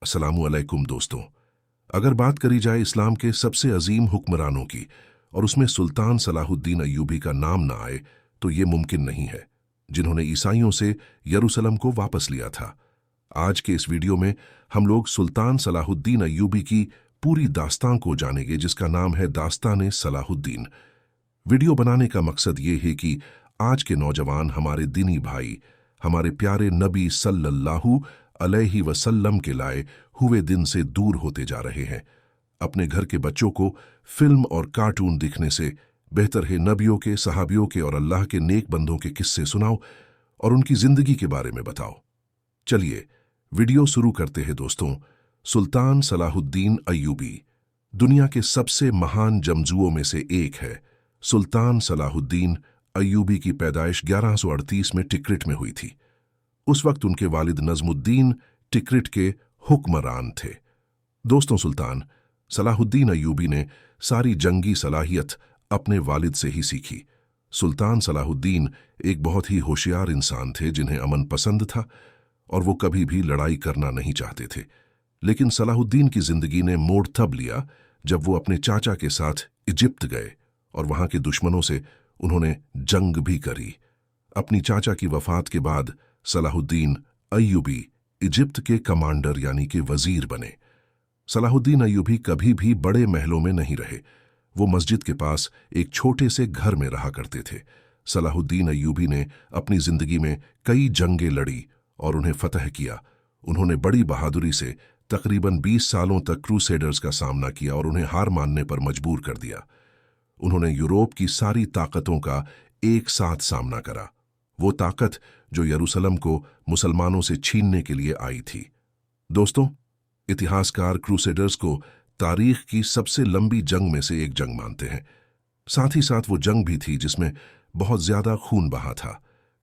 अस्सलामुअलैकुम दोस्तों। अगर बात करी जाए इस्लाम के सबसे अजीम हुक्मरानों की और उसमें सुल्तान सलाहुद्दीन अय्यूबी का नाम ना आए तो ये मुमकिन नहीं है, जिन्होंने ईसाइयों से यरूशलेम को वापस लिया था। आज के इस वीडियो में हम लोग सुल्तान सलाहुद्दीन अय्यूबी की पूरी दास्तान को जानेंगे, जिसका नाम है दास्तान सलाहुद्दीन। वीडियो बनाने का मकसद ये है कि आज के नौजवान, हमारे दीनी भाई, हमारे प्यारे नबी सल्लल्लाहु अलैहि वसल्लम के लाए हुए दिन से दूर होते जा रहे हैं। अपने घर के बच्चों को फिल्म और कार्टून दिखने से बेहतर है नबियों के, सहाबियों के और अल्लाह के नेक बंदों के किस्से सुनाओ और उनकी जिंदगी के बारे में बताओ। चलिए वीडियो शुरू करते हैं दोस्तों। सुल्तान सलाहुद्दीन अय्यूबी दुनिया के सबसे महान जमजुओं में से एक है। सुल्तान सलाहुद्दीन अय्यूबी की पैदाइश 1138 में टिक्रिट में हुई थी। उस वक्त उनके वालिद नजमुद्दीन टिक्रिट के हुक्मरान थे। दोस्तों, सुल्तान सलाहुद्दीन अय्यूबी ने सारी जंगी सलाहियत अपने वालिद से ही सीखी। सुल्तान सलाहुद्दीन एक बहुत ही होशियार इंसान थे, जिन्हें अमन पसंद था और वो कभी भी लड़ाई करना नहीं चाहते थे। लेकिन सलाहुद्दीन की जिंदगी ने मोड़ तब लिया जब वो अपने चाचा के साथ इजिप्ट गए और वहां के दुश्मनों से उन्होंने जंग भी करी। अपनी चाचा की वफात के बाद सलाहुद्दीन अय्यूबी इजिप्ट के कमांडर यानी कि वजीर बने। सलाहुद्दीन अय्यूबी कभी भी बड़े महलों में नहीं रहे। वो मस्जिद के पास एक छोटे से घर में रहा करते थे। सलाहुद्दीन अय्यूबी ने अपनी जिंदगी में कई जंगें लड़ी और उन्हें फतह किया। उन्होंने बड़ी बहादुरी से तकरीबन 20 सालों तक क्रूसेडर्स का सामना किया और उन्हें हार मानने पर मजबूर कर दिया। उन्होंने यूरोप की सारी ताकतों का एक साथ सामना करा, वो ताकत जो यरूशलेम को मुसलमानों से छीनने के लिए आई थी। दोस्तों, इतिहासकार क्रूसेडर्स को तारीख की सबसे लंबी जंग में से एक जंग मानते हैं। साथ ही साथ वो जंग भी थी जिसमें बहुत ज्यादा खून बहा था।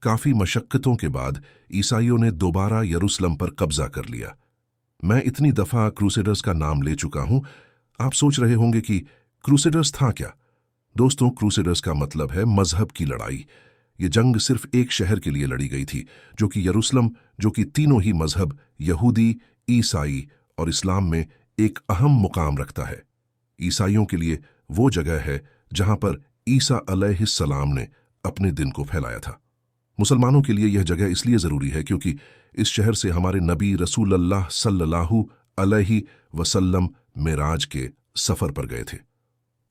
काफी मशक्कतों के बाद ईसाइयों ने दोबारा यरूशलेम पर कब्जा कर लिया। मैं इतनी दफा क्रूसेडर्स का नाम ले चुका हूं, आप सोच रहे होंगे कि क्रूसेडर्स था क्या। दोस्तों, क्रूसेडर्स का मतलब है मजहब की लड़ाई। ये जंग सिर्फ एक शहर के लिए लड़ी गई थी, जो कि यरूशलेम, जो कि तीनों ही मजहब यहूदी, ईसाई और इस्लाम में एक अहम मुकाम रखता है। ईसाइयों के लिए वो जगह है जहां पर ईसा अलैहिस्सलाम ने अपने दिन को फैलाया था। मुसलमानों के लिए यह जगह इसलिए जरूरी है क्योंकि इस शहर से हमारे नबी रसूलुल्लाह सल्लल्लाहु अलैहि वसल्लम मेराज के सफर पर गए थे।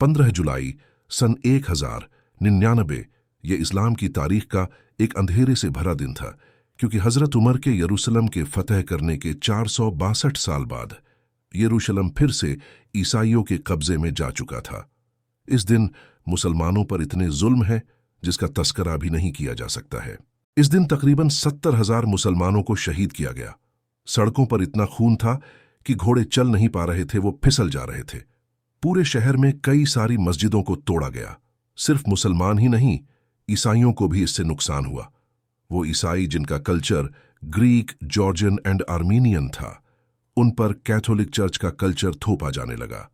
15 जुलाई सन 1099 ये इस्लाम की तारीख का एक अंधेरे से भरा दिन था, क्योंकि हजरत उमर के यरूशलेम के फतह करने के 462 साल बाद यरूशलेम फिर से ईसाइयों के कब्जे में जा चुका था। इस दिन मुसलमानों पर इतने जुल्म है जिसका तस्करा भी नहीं किया जा सकता है। इस दिन तकरीबन 70,000 मुसलमानों को शहीद किया गया। सड़कों पर इतना खून था कि घोड़े चल नहीं पा रहे थे, वो फिसल जा रहे थे। पूरे शहर में कई सारी मस्जिदों को तोड़ा गया। सिर्फ मुसलमान ही नहीं, ईसाइयों को भी इससे नुकसान हुआ। वो ईसाई जिनका culture Greek, Georgian and Armenian था, उन पर कैथोलिक चर्च का कल्चर थोपा जाने लगा।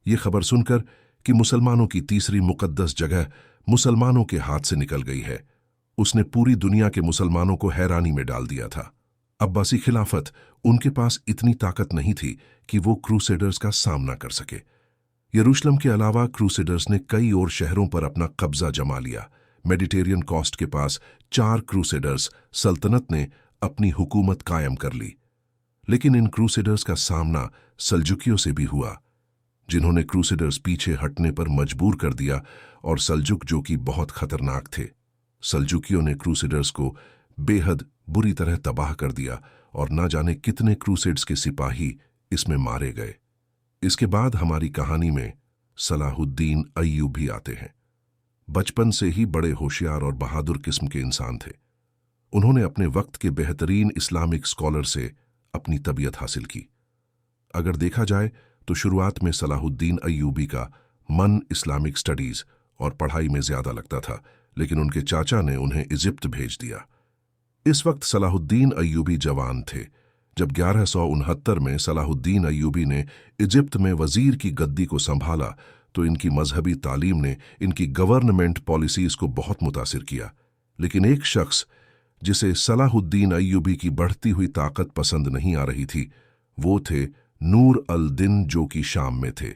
ये खबर सुनकर कि मुसलमानों की तीसरी मुकद्दस जगह मुसलमानों के हाथ से निकल गई है, उसने पूरी दुनिया के मुसलमानों को हैरानी में डाल दिया था। अब्बासी खिलाफत, उनके पास इतनी ताकत नहीं थी कि वो क्रूसेडर्स का सामना कर सके। यरूशलेम के अलावा क्रूसेडर्स ने कई और शहरों पर अपना कब्जा जमा लिया। मेडिटेरियन कोस्ट के पास 4 क्रूसेडर्स सल्तनत ने अपनी हुकूमत कायम कर ली। लेकिन इन क्रूसेडर्स का सामना सल्जुकियों से भी हुआ, जिन्होंने क्रूसेडर्स पीछे हटने पर मजबूर कर दिया, और सल्जुक जो कि बहुत खतरनाक थे। सल्जुकियों ने क्रूसेडर्स को बेहद बुरी तरह तबाह कर दिया और ना जाने कितने क्रूसेड्स के सिपाही इसमें मारे गए। इसके बाद हमारी कहानी में सलाहुद्दीन अय्यूबी आते हैं। बचपन से ही बड़े होशियार और बहादुर किस्म के इंसान थे। उन्होंने अपने वक्त के बेहतरीन इस्लामिक स्कॉलर से अपनी तबीयत हासिल की। अगर देखा जाए तो शुरुआत में सलाहुद्दीन अय्यूबी का मन इस्लामिक स्टडीज और पढ़ाई में ज्यादा लगता था, लेकिन उनके चाचा ने उन्हें इजिप्ट भेज दिया। इस वक्त सलाहुद्दीन अय्यूबी जवान थे जब 1169 में सलाहुद्दीन अय्यूबी ने इजिप्ट में वजीर की गद्दी को संभाला, तो इनकी मजहबी तालीम ने इनकी गवर्नमेंट पॉलिसीज को बहुत मुतासिर किया। लेकिन एक शख्स जिसे सलाहुद्दीन अय्यूबी की बढ़ती हुई ताकत पसंद नहीं आ रही थी, वो थे नूर अल दिन, जो कि शाम में थे।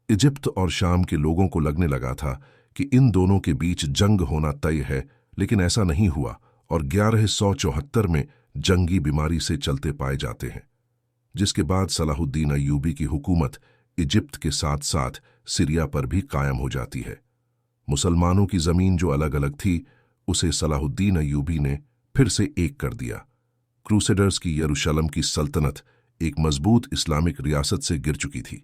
इजिप्ट और शाम के लोगों को लगने लगा था कि इन दोनों के बीच जंग होना तय है, लेकिन ऐसा नहीं हुआ और 1174 में जंगी बीमारी से चलते पाए जाते हैं, जिसके बाद सलाहुद्दीन अय्यूबी की हुकूमत इजिप्ट के साथ साथ सीरिया पर भी कायम हो जाती है। मुसलमानों की जमीन जो अलग अलग थी, उसे सलाहुद्दीन अय्यूबी ने फिर से एक कर दिया। क्रूसेडर्स की यरूशलेम की सल्तनत एक मजबूत इस्लामिक रियासत से गिर चुकी थी।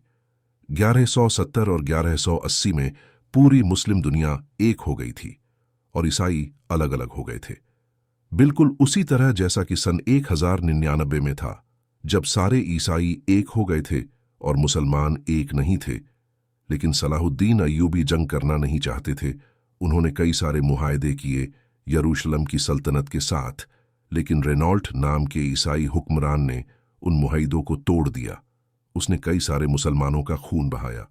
1170 और 1180 में पूरी मुस्लिम दुनिया एक हो गई थी और ईसाई अलग अलग हो गए थे, बिल्कुल उसी तरह जैसा कि सन 1099 में था, जब सारे ईसाई एक हो गए थे और मुसलमान एक नहीं थे। लेकिन सलाहुद्दीन अय्यूबी जंग करना नहीं चाहते थे। उन्होंने कई सारे मुआहदे किए यरूशलेम की सल्तनत के साथ, लेकिन रेनॉल्ट नाम के ईसाई हुक्मरान ने उन मुआहदों को तोड़ दिया। उसने कई सारे मुसलमानों का खून बहाया,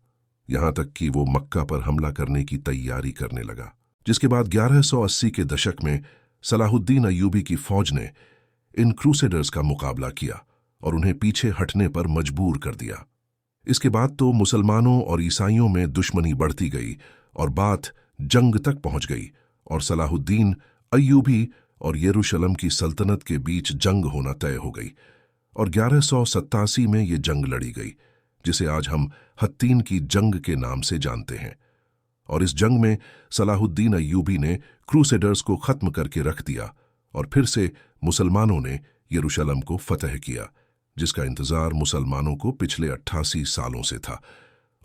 यहां तक कि वो मक्का पर हमला करने की तैयारी करने लगा। जिसके बाद 1180 के दशक में सलाहुद्दीन अय्यूबी की फौज ने इन क्रूसेडर्स का मुकाबला किया और उन्हें पीछे हटने पर मजबूर कर दिया। इसके बाद तो मुसलमानों और ईसाइयों में दुश्मनी बढ़ती गई और बात जंग तक पहुंच गई और सलाहुद्दीन अय्यूबी और यरूशलेम की सल्तनत के बीच जंग होना तय हो गई और 1187 में ये जंग लड़ी गई, जिसे आज हम हत्तीन की जंग के नाम से जानते हैं। और इस जंग में सलाहुद्दीन अय्यूबी ने क्रूसेडर्स को खत्म करके रख दिया और फिर से मुसलमानों ने यरूशलेम को फतह किया, जिसका इंतजार मुसलमानों को पिछले 88 सालों से था।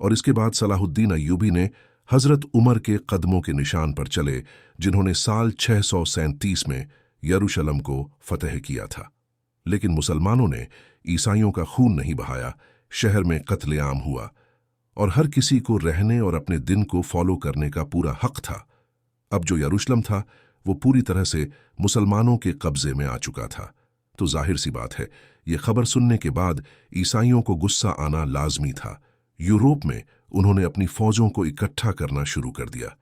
और इसके बाद सलाहुद्दीन अय्यूबी ने हजरत उमर के कदमों के निशान पर चले, जिन्होंने साल 637 में यरूशलेम को फतह किया था। लेकिन मुसलमानों ने ईसाइयों का खून नहीं बहाया, शहर में कत्लेआम हुआ और हर किसी को रहने और अपने दिन को फॉलो करने का पूरा हक था। अब जो यरूशलेम था वो पूरी तरह से मुसलमानों के कब्जे में आ चुका था। तो जाहिर सी बात है, ये खबर सुनने के बाद ईसाइयों को गुस्सा आना लाजमी था। यूरोप में उन्होंने अपनी फौजों को इकट्ठा करना शुरू कर दिया।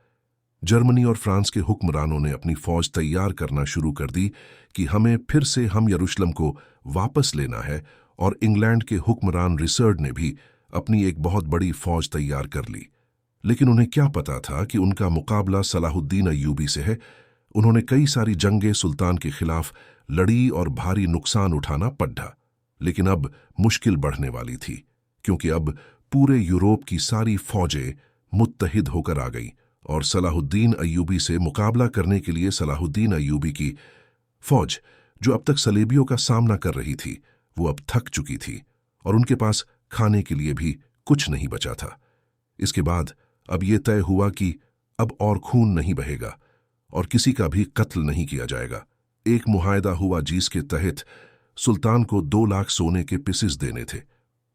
जर्मनी और फ्रांस के हुक्मरानों ने अपनी फौज तैयार करना शुरू कर दी कि हमें फिर से यरूशलेम को वापस लेना है, और इंग्लैंड के हुक्मरान रिचर्ड ने भी अपनी एक बहुत बड़ी फौज तैयार कर ली। लेकिन उन्हें क्या पता था कि उनका मुकाबला सलाहुद्दीन अय्यूबी से है। उन्होंने कई सारी जंगें सुल्तान के खिलाफ लड़ी और भारी नुकसान उठाना पड़ा। लेकिन अब मुश्किल बढ़ने वाली थी, क्योंकि अब पूरे यूरोप की सारी फौजें मुत्तहिद होकर आ गईं और सलाहुद्दीन अय्यूबी से मुकाबला करने के लिए सलाहुद्दीन अय्यूबी की फौज, जो अब तक सलेबियों का सामना कर रही थी, वो अब थक चुकी थी और उनके पास खाने के लिए भी कुछ नहीं बचा था। इसके बाद अब ये तय हुआ कि अब और खून नहीं बहेगा और किसी का भी कत्ल नहीं किया जाएगा। एक मुआहदा हुआ जिसके तहत सुल्तान को 2 लाख सोने के पीसेस देने थे।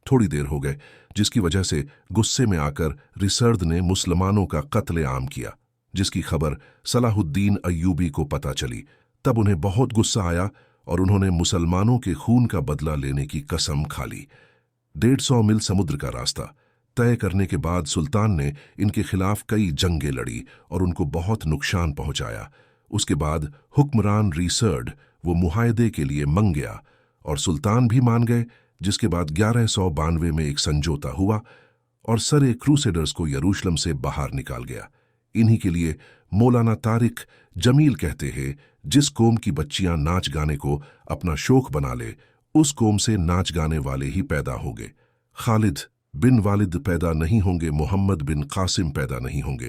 थोड़ी देर हो गए, जिसकी वजह से गुस्से में आकर रिचर्ड ने मुसलमानों का कत्लेआम किया, जिसकी खबर सलाहुद्दीन अय्यूबी को पता चली। तब उन्हें बहुत गुस्सा आया और उन्होंने मुसलमानों के खून का बदला लेने की कसम खा ली। 150 मील समुद्र का रास्ता तय करने के बाद सुल्तान ने इनके खिलाफ कई जंगें लड़ी और उनको बहुत नुकसान पहुंचाया। उसके बाद हुक्मरान रिचर्ड वो मुआहदे के लिए मंग गया और सुल्तान भी मान गए, जिसके बाद 1192 में एक समझौता हुआ और सरे क्रूसेडर्स को यरूशलेम से बाहर निकाल गया। इन्हीं के लिए मौलाना तारिक जमील कहते हैं, जिस कौम की बच्चियां नाच गाने को अपना शौक बना ले, उस कौम से नाच गाने वाले ही पैदा होंगे। खालिद बिन वालिद पैदा नहीं होंगे, मोहम्मद बिन कासिम पैदा नहीं होंगे,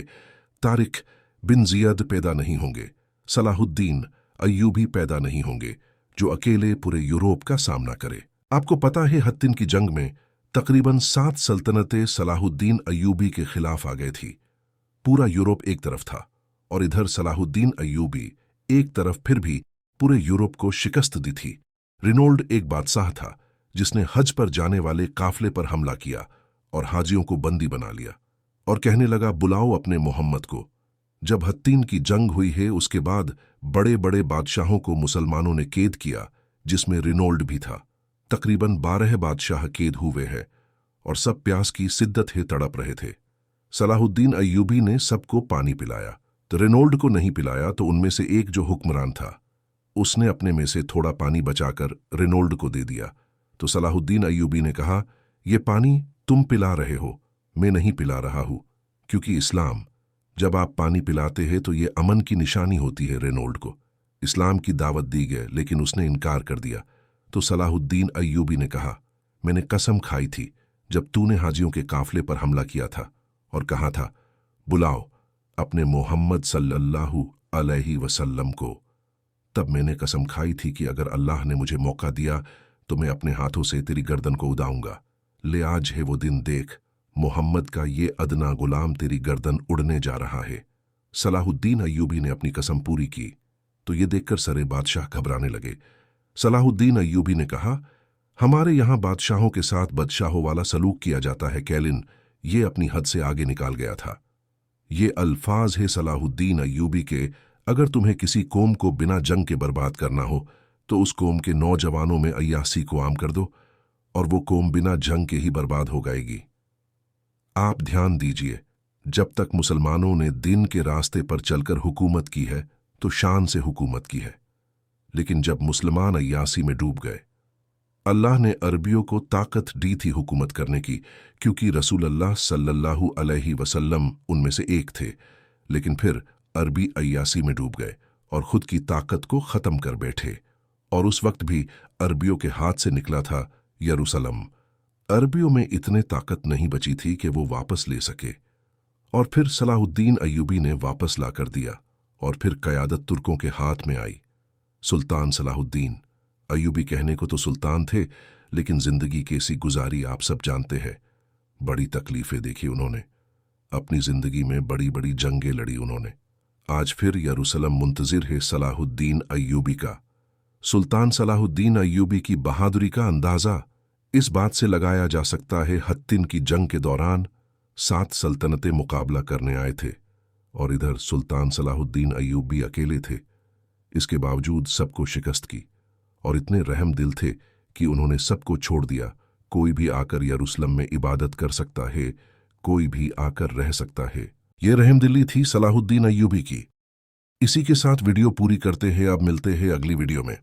तारिक बिन जियद पैदा नहीं होंगे, सलाहुद्दीन अय्यूबी पैदा नहीं होंगे, जो अकेले पूरे यूरोप का सामना करे। आपको पता है, हत्तीन की जंग में तकरीबन 7 सल्तनतें सलाहुद्दीन अय्यूबी के खिलाफ आ गई थी। पूरा यूरोप एक तरफ था और इधर सलाहुद्दीन अय्यूबी एक तरफ फिर भी पूरे यूरोप को शिकस्त दी थी। रिनोल्ड एक बादशाह था जिसने हज पर जाने वाले काफले पर हमला किया और हाजियों को बंदी बना लिया और कहने लगा, बुलाओ अपने मोहम्मद को। जब हत्तीन की जंग हुई है, उसके बाद बड़े बड़े बादशाहों को मुसलमानों ने कैद किया, जिसमें रिनोल्ड भी था। तकरीबन 12 बादशाह कैद हुए हैं और सब प्यास की शिद्दत है तड़प रहे थे। सलाहुद्दीन अय्यूबी ने सबको पानी पिलाया, तो रिनोल्ड को नहीं पिलाया। तो उनमें से एक जो हुक्मरान था, उसने अपने में से थोड़ा पानी बचाकर रिनोल्ड को दे दिया। तो सलाहुद्दीन अय्यूबी ने कहा, ये पानी तुम पिला रहे हो, मैं नहीं पिला रहा हूं, क्योंकि इस्लाम, जब आप पानी पिलाते हैं तो ये अमन की निशानी होती है। रेनोल्ड को इस्लाम की दावत दी गई, लेकिन उसने इनकार कर दिया। तो सलाहुद्दीन अय्यूबी ने कहा, मैंने कसम खाई थी जब तूने हाजियों के काफले पर हमला किया था और कहा था, बुलाओ अपने मोहम्मद सल्लल्लाहु अलैहि वसल्लम को, तब मैंने कसम खाई थी कि अगर अल्लाह ने मुझे मौका दिया तो मैं अपने हाथों से तेरी गर्दन को उड़ाऊंगा। ले आज है वो दिन, देख मोहम्मद का ये अदना गुलाम तेरी गर्दन उड़ने जा रहा है। सलाहुद्दीन अय्यूबी ने अपनी कसम पूरी की तो ये देखकर सरे बादशाह घबराने लगे। सलाहुद्दीन अय्यूबी ने कहा, हमारे यहां बादशाहों के साथ बदशाहों वाला सलूक किया जाता है। कैलिन ये अपनी हद से आगे निकाल गया था। ये अल्फाज है सलाहुद्दीन अय्यूबी के, अगर तुम्हें किसी कौम को बिना जंग के बर्बाद करना हो तो उस कौम के नौजवानों में अय्यासी को आम कर दो और वो कौम बिना जंग के ही बर्बाद हो जाएगी। आप ध्यान दीजिए, जब तक मुसलमानों ने दिन के रास्ते पर चलकर हुकूमत की है तो शान से हुकूमत की है, लेकिन जब मुसलमान अय्यासी में डूब गए, अल्लाह ने अरबियों को ताकत दी थी हुकूमत करने की, क्योंकि रसूल अल्लाह सल्लल्लाहु अलैहि वसल्लम उनमें से एक थे। लेकिन फिर अरबी अय्यासी में डूब गए और खुद की ताकत को ख़त्म कर बैठे, और उस वक्त भी अरबियों के हाथ से निकला था यरूशलम। अरबियों में इतने ताकत नहीं बची थी कि वो वापस ले सके, और फिर सलाहुद्दीन अय्यूबी ने वापस ला कर दिया, और फिर क़यादत तुर्कों के हाथ में आई। सुल्तान सलाहुद्दीन अय्यूबी कहने को तो सुल्तान थे, लेकिन जिंदगी कैसी गुजारी आप सब जानते हैं। बड़ी तकलीफें देखी उन्होंने, अपनी जिंदगी में बड़ी बड़ी जंगें लड़ी उन्होंने। आज फिर यरूशलम मुंतजिर है सलाहुद्दीन अय्यूबी का। सुल्तान सलाहुद्दीन अय्यूबी की बहादुरी का अंदाजा इस बात से लगाया जा सकता है, हत्तिन की जंग के दौरान 7 सल्तनतें मुकाबला करने आए थे और इधर सुल्तान सलाहुद्दीन अय्यूबी अकेले थे। इसके बावजूद सबको शिकस्त की, और इतने रहम दिल थे कि उन्होंने सबको छोड़ दिया। कोई भी आकर यरूशलम में इबादत कर सकता है, कोई भी आकर रह सकता है। ये रहमदिली थी सलाहुद्दीन अय्यूबी की। इसी के साथ वीडियो पूरी करते हैं। अब मिलते हैं अगली वीडियो में।